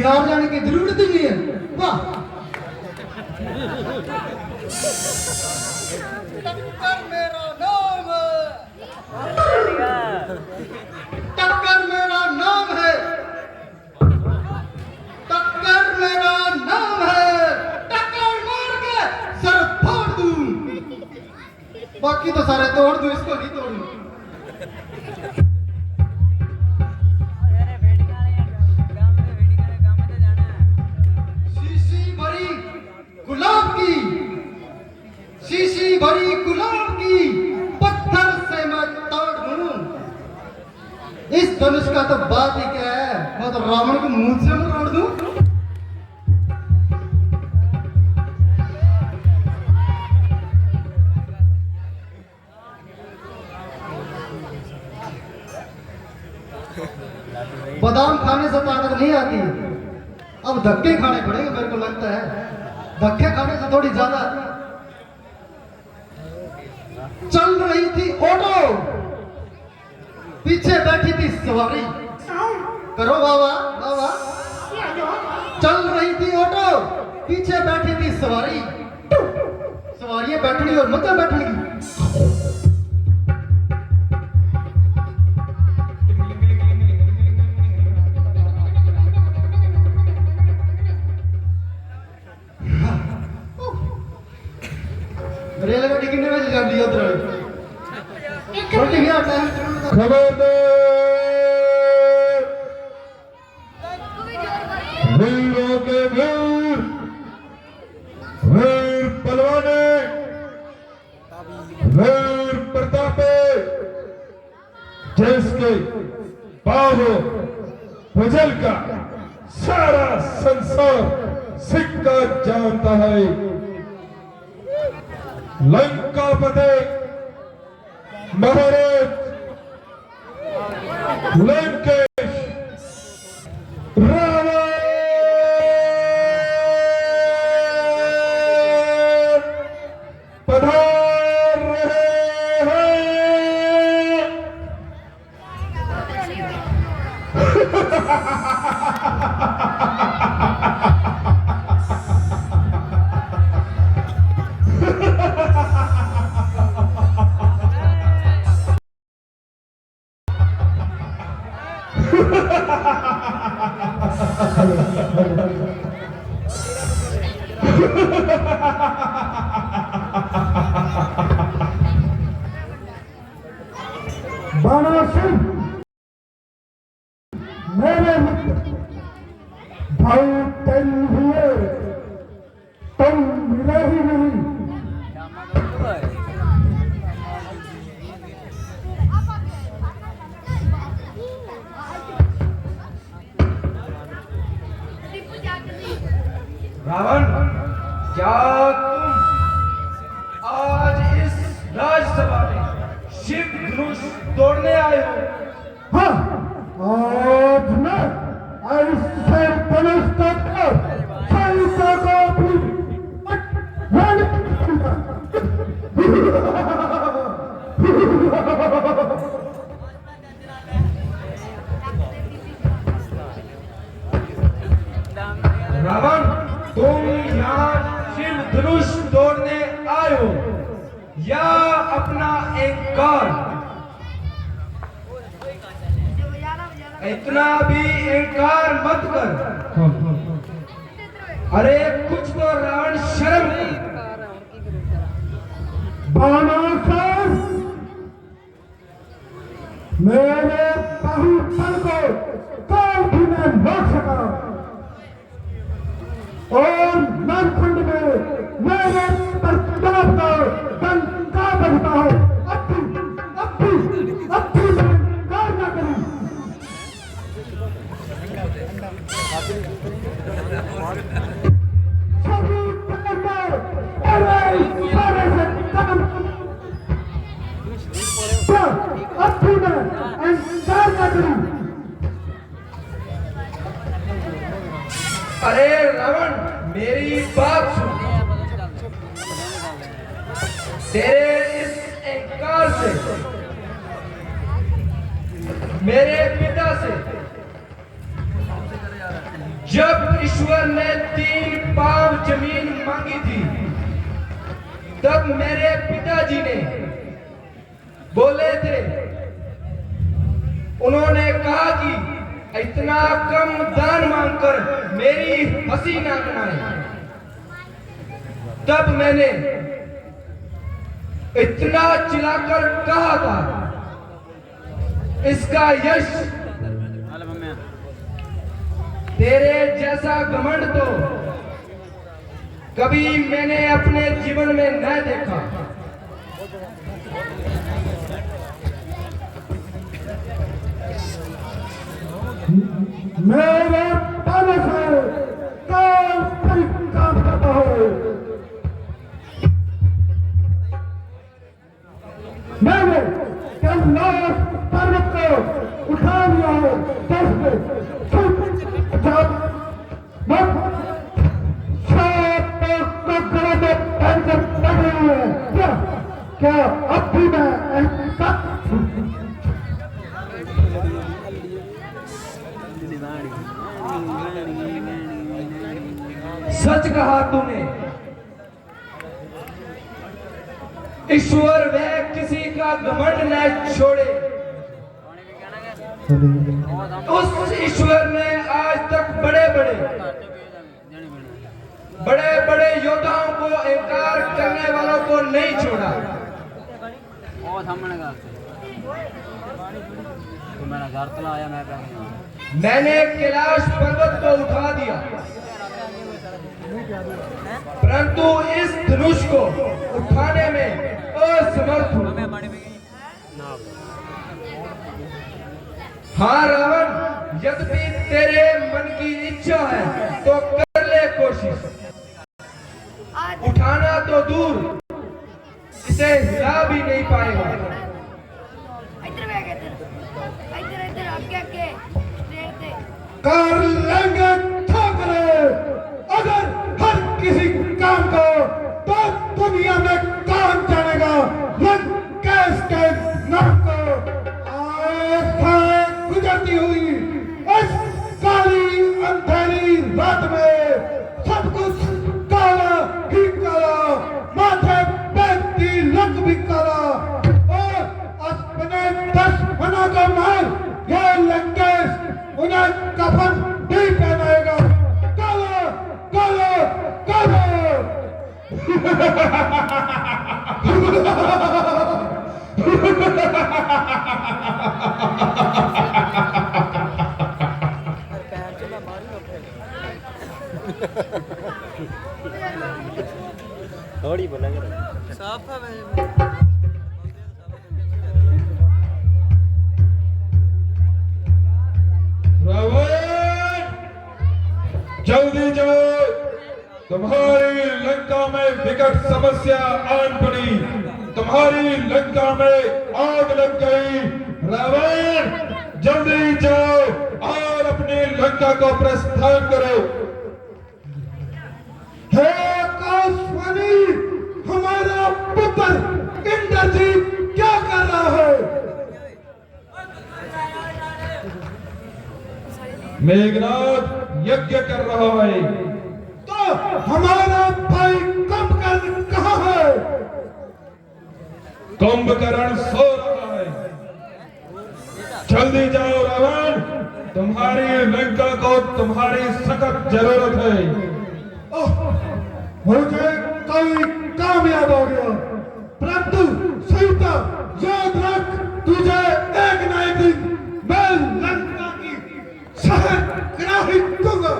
बिहार जाने की जरूरत ही नहीं है। वाह टक्कर मेरा नाम है, टक्कर मेरा नाम है, टक्कर मेरा नाम है, टक्कर मार के सर फोड़ दूं, बाकी तो सारे तोड़ दूं, इसको नहीं तोड़ूं। शीशी भरी गुलाब की, शीशी भरी गुलाब की पत्थर से मैं तोड़ दूं। इस धनुष का तो बात ही क्या है, मैं तो रावण को मुंह से तोड़ दूं। बादाम खाने से ताकत नहीं आती, अब धक्के खाने पड़ेंगे मेरे को लगता है, धक्के खाने से थोड़ी ज्यादा। चल रही थी ऑटो, पीछे बैठी थी सवारी, करो बाबा बाबा। चल रही थी ऑटो, पीछे बैठी थी सवारी, सवारियां बैठनी और मजा बैठने की। रेलगाड़ी कितने बजे जाती है उधर? छोटी क्या टाइम? खबरदार वीरों के वीर, वीर पलवाने, वीर प्रतापे, जिसके बाबू भजल का सारा संसार सिक्का जानता है। लंकापति महाराज लंकेश रावण पधार रहे हैं। बाणा सिंह मेरे मित्र, भाई तेन हुए तुम मिले ही नहीं। रावण, क्या तुम आज इस राजसभा में शिव धनुष तोड़ने आए हो? हाँ, आज मैं ऐसे धनुष तोड़कर सैनिकों को भी रावण, तुम यहाँ शिव धनुष तोड़ने आए हो या अपना अहंकार? इतना भी अहंकार मत कर। अरे कुछ तो रावण शर्म कर। बाणासुर मेरे बहुपल को कोई भी न रोक सका और नरखंड में मेरे प्रताप का डंका बजता है। अब भी मैं इनकार न करूं। सभी पलटो, अरे सारे से कदम, अब भी मैं इनकार न करूं। अरे रावण, मेरी बात सुन। तेरे इस अहंकार से मेरे पिता से जब ईश्वर ने 3 पाव जमीन मांगी थी, तब मेरे पिताजी ने बोले थे, उन्होंने कहा कि इतना कम दान मांगकर मेरी हंसी ना बनाए। तब मैंने इतना चिल्लाकर कहा था, इसका यश तेरे जैसा घमंड तो कभी मैंने अपने जीवन में न देखा। मेरे ताने से काल पर काम करता हूँ। मैंने कैलाश पर्वत को उठा लिया है। क्या अब भी मैं सच कहा तूने। ईश्वर वह किसी का घमंड न छोड़े। उस ईश्वर ने आज तक बड़े बड़े योद्धाओं को इंकार करने वालों को नहीं छोड़ा। मैंने कैलाश पर्वत को उठा दिया, परंतु इस धनुष को उठाने में असमर्थ हूं। हाँ रावण, यद्यपि तेरे मन की इच्छा है तो कर ले कोशिश। उठाना तो दूर, इसे हिला भी नहीं पाएगा। कर लेंगे ठोकरे अगर हर किसी काम को, तो दुनिया में काम जानेगा लंकेश के नाम को। आए गुजरती हुई इस काली अंधेरी रात में सब कुछ काला ही काला, माथे पे तिलक भी काला, और अपने दुश्मनों को मार ये लंकेश उन्हें कफन नहीं पहनाएगा। काला काला काला। थोड़ी बोलेंगे साफ है। जल्दी जाओ, तुम्हारी लंका में विकट समस्या आन पड़ी, तुम्हारी लंका में आग लग गई। रावण, जल्दी जाओ और अपनी लंका को प्रस्थान करो। हे आकाशवाणी, हमारा पुत्र इंद्रजीत क्या कर रहा है? मेघनाथ यज्ञ कर रहा है। तो हमारा भाई कुंभकर्ण कहाँ है? कुंभकर्ण सो रहा है। जल्दी जाओ रावण, तुम्हारी लंका को तुम्हारी सख्त जरूरत है। मुझे कोई काम याद हो गया, परंतु सीता याद रख, तुझे एक न एक दिन मैं लंका की शहर करा ही दूंगा।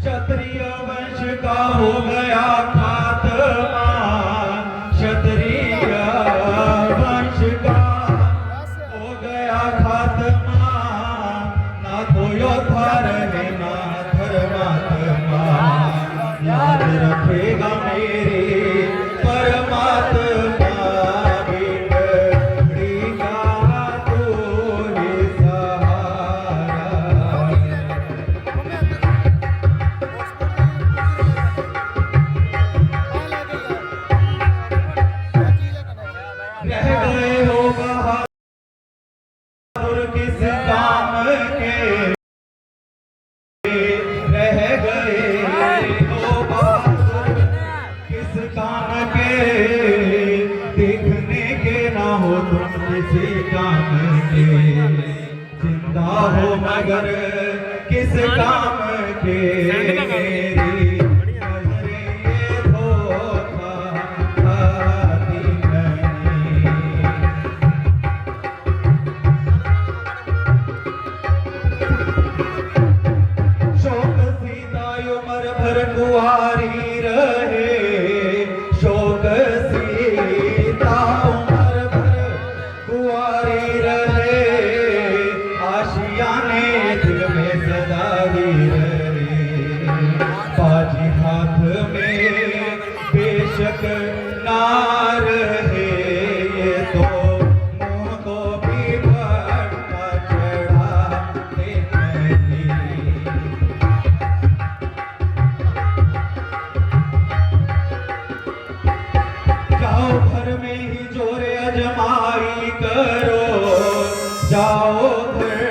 क्षत्रिय वंश का हो गया खात्मा, किस काम के, देखने के ना हो तुम किसी काम के, जिंदा हो मगर किस काम के, मेरी नजरें ये धोखा खाती नहीं। शोक सीता उम्र भर कुंवारी रहे, शोक सीता उम्र भर कुंवारी रहे, आशियाने दिल में सदा ही रहे, बाजी हाथ में बेशक ना रहे, ये तो मुंह को भी भटका चढ़ाते नहीं। जाओ घर में ही जोरे अजमाई करो, जाओ घर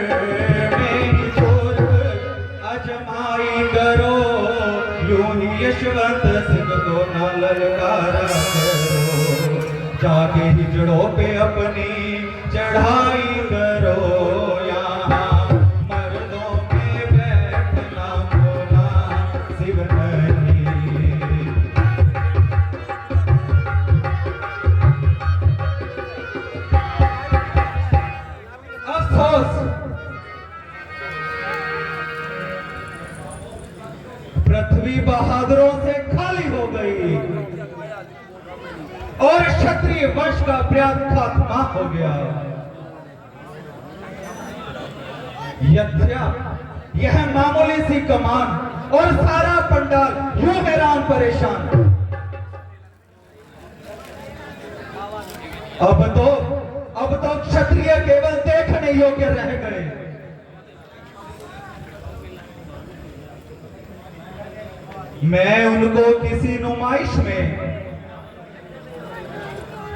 में ही जोर अजमाई करो, यूं ही यशवंत सिंह को न ललकारा करो, जाके हिजड़ों पे अपनी चढ़ाई करो, यहाँ मर्दों पे बैठना बोला शिव नहीं। अफसोस, पृथ्वी बहादुरों से खाली हो गई और क्षत्रिय वंश का प्रयास खात्मा हो गया। यज्ञ यह मामूली सी कमान और सारा पंडाल यूं हैरान परेशान। अब तो क्षत्रिय केवल देखने योग्य रह गए। मैं उनको किसी नुमाइश में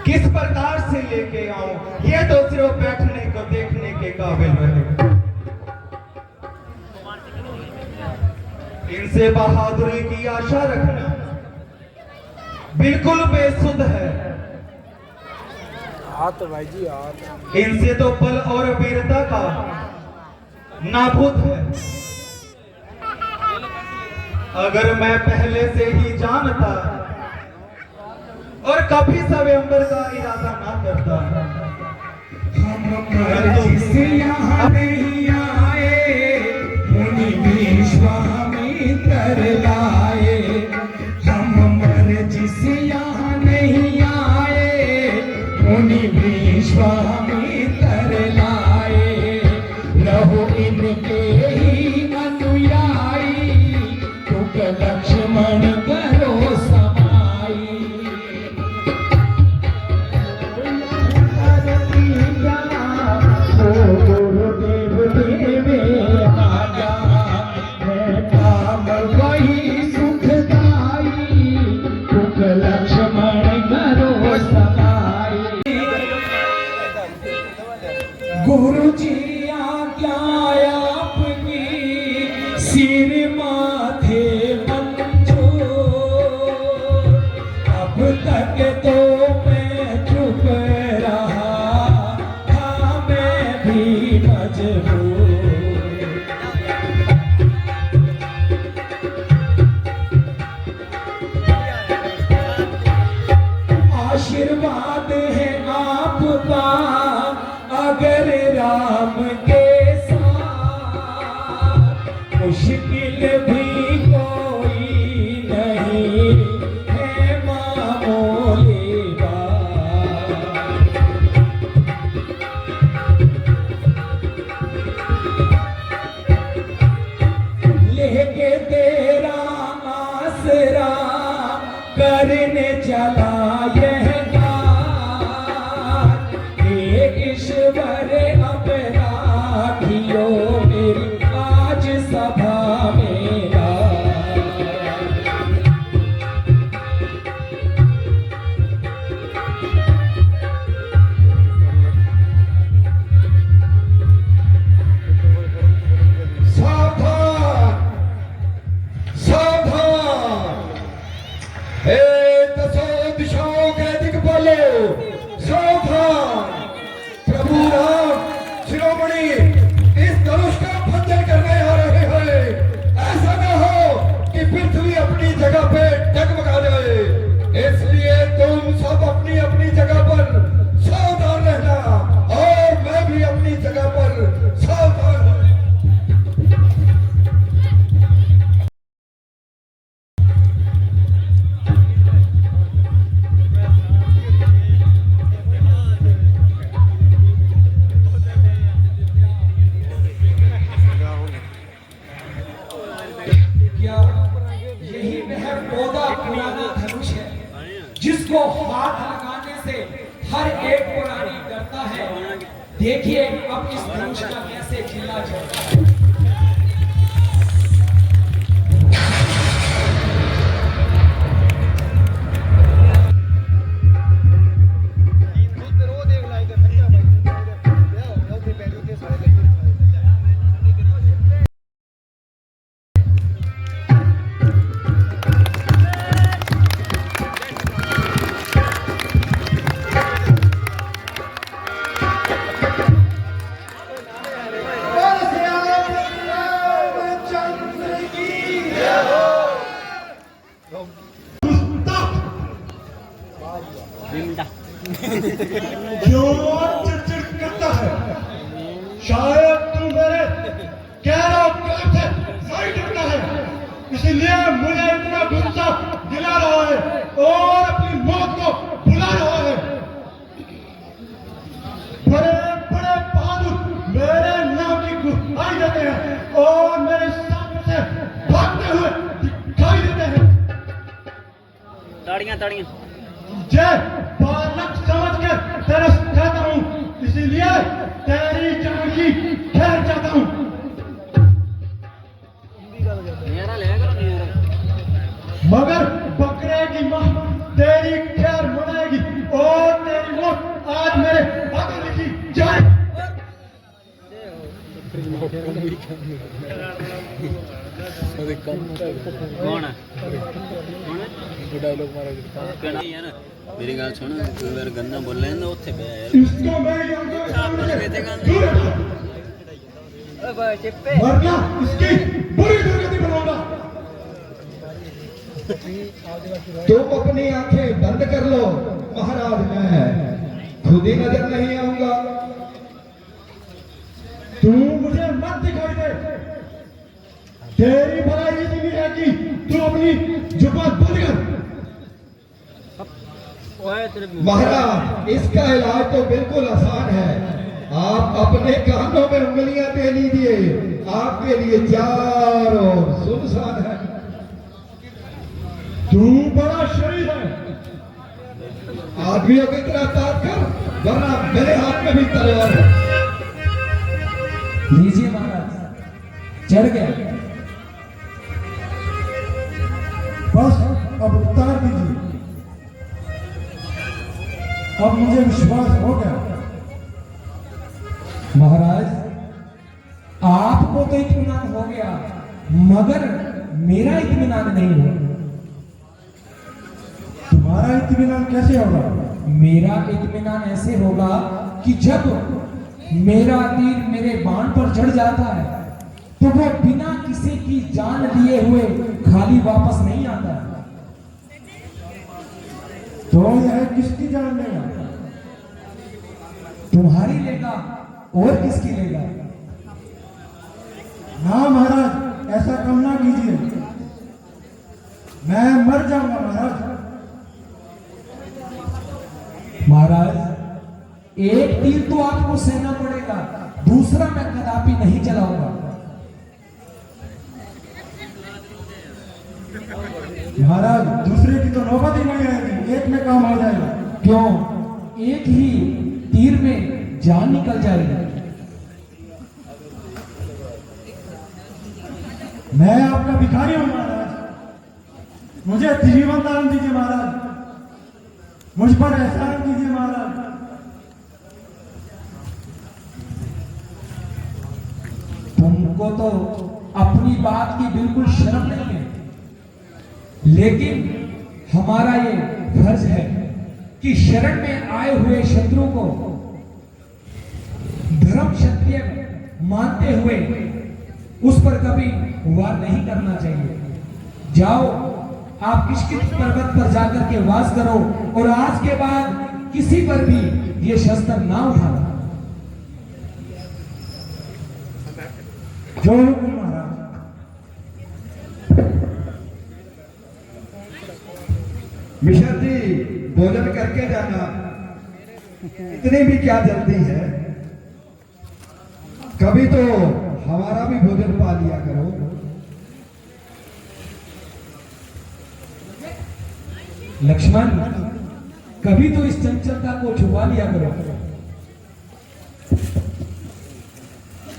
किस प्रकार से लेके आऊं, ये तो सिर्फ बैठने को देखने के काबिल रहे। इनसे बहादुरी की आशा रखना बिल्कुल बेसुध है। तो भाई जी इनसे तो बल और वीरता का नाभूत है। अगर मैं पहले से ही जानता और कभी स्वयंवर का इरादा ना करता, हम जिसे यहाँ नहीं आए, मुनि विश्वामित्र लाए। हम मर जिसे यहाँ नहीं आए, मुनि विश्वामित्र लाए। रहो इनके ही अनुयायी, तुक लक्ष्मण करो समाई। गुरुदेव देवे आजा, है काम वही सुखदाई, तुक लक्ष्मण करो समाई। गुरु जी आज्ञा आपकी, सिर माथे मंजूर। अब तक तो मैं चुप रहा था, मैं भी मजबूर। आशीर्वाद है आपका अगर राम के साथ, मुश्किल भी कोई नहीं है मामूली बात। लेके तेरा आसरा करने चला यह गान, हे ईश्वर अब राखियो मेरी आज सभा मेरा। सावधान, सावधान, हे जगह पे डगमगा जाए, इसलिए तुम सब अपनी अपनी जगह पर सावधान रहना और मैं भी अपनी जगह पर सावधान हूं। क्या यही वह पौधा पुराना धनुष है जिसको हाथ लगाने से हर एक पुरानी डरता है? देखिए अब इस धनुष का कैसे खिला चलता है। क्यों चिड़चिड़ करता है? शायद तू मेरे गहरा प्यार से नहीं डरता है, इसलिए मुझे इतना गुस्सा दिला रहा है और अपनी मौत को बुला रहा है। बड़े बड़े बहादुर मेरे नाम की गुहाई देते हैं और मेरे सामने से भागते हुए दिखाई देते हैं। ताड़ियां ताड़ियां जय बालक समझ के तरस खाता हूँ, इसीलिए तेरी जान की खैर चाहता हूँ। नजारा ले करो नजारा। मगर बकरे की माँ तेरी खैर मनाएगी और तेरी मौत आज मेरे हाथों लिखी जाए। कौन है? कौन है? डायलॉग मारा यार मेरी गल सुन, तू मेरे गंदा बोल रहे ना उत्थे पे यार इसको मैं मरना इसकी बुरी दुर्गति बनाऊंगा। तुम अपनी आंखें बंद कर लो महाराज, मैं खुद ही नजर नहीं आऊंगा। तू मुझे मत दिखाई दे, तेरी भलाई इतनी है कि तू अपनी जुबान बंद कर। महाराज इसका इलाज तो बिल्कुल आसान है, आप अपने कानों में उंगलियां दे लीजिए, आपके लिए चारों ओर सुनसान है। तू बड़ा शरीर है, आदमियों की तरह ताक कर, वरना मेरे हाथ में भी तलवार है। लीजिए महाराज, चढ़ गया। बस अब उतार दीजिए, अब मुझे विश्वास हो गया। महाराज आपको तो इत्मीनान हो गया, मगर मेरा इत्मीनान नहीं है। तुम्हारा इत्मीनान कैसे होगा? मेरा इत्मीनान ऐसे होगा कि जब मेरा तीर मेरे बाण पर चढ़ जाता है तो वो बिना किसी की जान लिए हुए खाली वापस नहीं आता। तो यह किसकी जान लेगा? तुम्हारी लेगा और किसकी लेगा? ना महाराज, ऐसा काम ना कीजिए, मैं मर जाऊंगा महाराज। महाराज एक तीर तो आपको सहना पड़ेगा, दूसरा मैं कदापि नहीं चलाऊंगा। महाराज दूसरे की तो नौबत ही नहीं आएगी, एक में काम हो जाएगा। क्यों? एक ही तीर में जान निकल जाएगी। मैं आपका भिखारी हूं महाराज, मुझे जीवन दान दीजिए महाराज, मुझ पर एहसान कीजिए महाराज। तुमको तो अपनी बात की बिल्कुल शर्म नहीं है, लेकिन हमारा ये फर्ज है कि शरण में आए हुए शत्रु को धर्म क्षत्रिय मानते हुए उस पर कभी वार नहीं करना चाहिए। जाओ आप किशकिंध पर्वत पर जाकर के वास करो और आज के बाद किसी पर भी ये शस्त्र ना उठाना। जो हुकुम महाराज। मिश्र जी भोजन करके जाना, इतनी भी क्या जल्दी है, कभी तो हमारा भी भोजन पा लिया करो। लक्ष्मण, कभी तो इस चंचलता को छुपा लिया करो।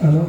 हेलो।